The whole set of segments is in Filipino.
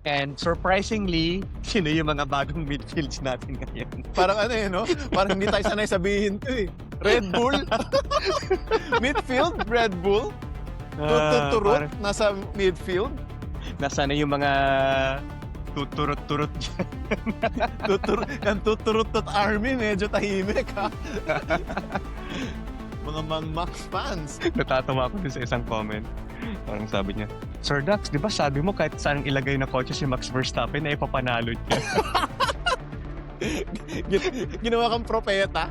And surprisingly, sino yung mga bagong midfields natin ngayon? Parang ano no? Parang hindi tayo sanay sabihin to eh. Red Bull? Midfield? Red Bull? Tuturut nasa midfield? Nasaan na yung mga tuturot-turot dyan? Ang tuturut army, medyo tahimik ha. Mga Max fans. Natatawa ako dun sa isang comment. Parang sabi niya, Sir Dax, di ba sabi mo kahit saan ilagay na kotse si Max Verstappen ay ipapanalo niya? Ginawa kang propeta.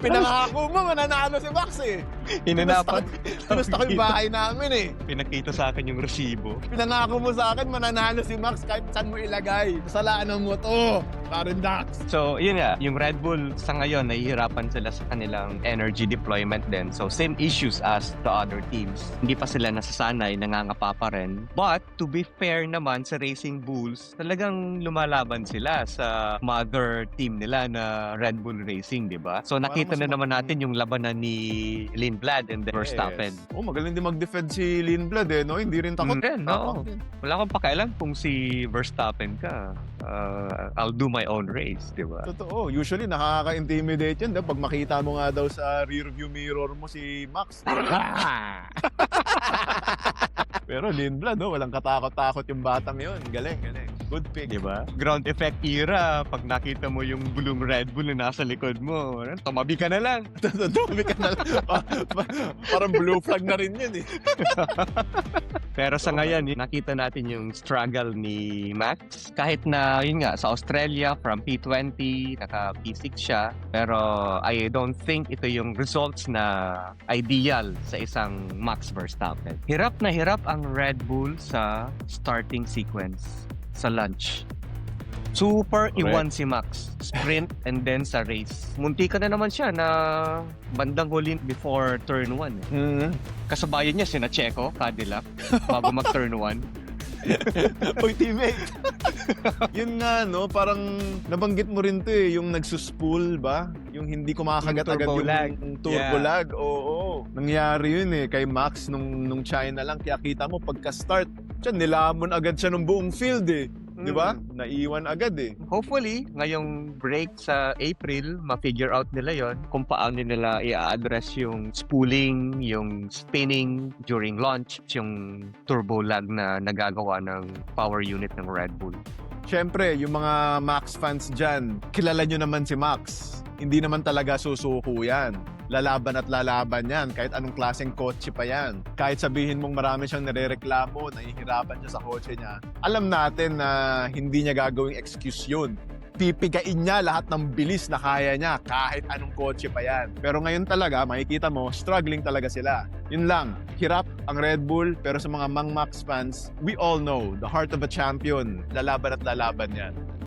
Pinangako mo, mananalo si Max eh. Inanapan. Pinusta ko yung bahay namin eh. Pinakita sa akin yung resibo. Pinangako mo sa akin, mananalo si Max kahit saan mo ilagay. Salaan mo to, Karen Dax. So, yun nga, yung Red Bull sa ngayon, nahihirapan sila sa kanilang energy deployment din. So, same issues as the other teams. Hindi pa sila nasasanay, nangangapa pa rin. But, to be fair naman sa Racing Bulls, talagang lumalaban sila sa mother team nila na Red Bull Racing, di ba? So, nakita na naman natin yung labanan ni Lindblad and Verstappen. Oh, magaling din mag-defend si Lindblad eh, no? Hindi rin takot. No. Wala akong pakialam kung si Verstappen ka. I'll do my own race, di ba? Totoo. Usually, nakaka-intimidate yan. Pag makita mo nga daw sa rearview mirror mo si Max. Pero Lindblad, no? Walang katakot-takot yung batang yun. Galing, galing. Good pick. Di ba? Ground effect era, pag nakita mo yung bulong Red Bull na nasa likod mo, tumabi ka na lang. Tumabi ka na lang. Parang blue flag na rin yun eh. Pero sa ngayon, nakita natin yung struggle ni Max. Kahit na, yun nga, sa Australia, from P20, naka P6 siya. Pero I don't think ito yung results na ideal sa isang Max Verstappen. Hirap na hirap ang Red Bull sa starting sequence, sa launch. Super iwan si Max. Sprint and then sa race. Munti ka na naman siya na bandang huli before turn 1. Mm-hmm. Kasabayan niya sina Checo, Cadillac, bago mag-turn 1. Oy, teammate! Yun nga, no? Parang nabanggit mo rin to eh, yung nagsuspool ba? Yung hindi kumakagat agad yung turbo lag. Oo. Nangyari yun eh, kay Max nung China lang. Kaya kita mo, pagka-start, siya, nilamon agad siya ng buong field eh. Di ba? Naiwan agad eh. Hopefully, ngayong break sa April, ma-figure out nila yon kung paano nila i-address yung spooling, yung spinning during launch, yung turbo lag na nagagawa ng power unit ng Red Bull. Siyempre, yung mga Max fans dyan, kilala nyo naman si Max. Hindi naman talaga susuko yan. Lalaban at lalaban yan, kahit anong klaseng kotse pa yan. Kahit sabihin mong marami siyang nirereklamo, nahihirapan siya sa kotse niya, alam natin na hindi niya gagawing excuse yun. Pipigain niya lahat ng bilis na kaya niya, kahit anong kotse pa yan. Pero ngayon talaga, makikita mo, struggling talaga sila. Yun lang, hirap ang Red Bull, pero sa mga Mang Max fans, we all know, the heart of a champion, lalaban at lalaban yan.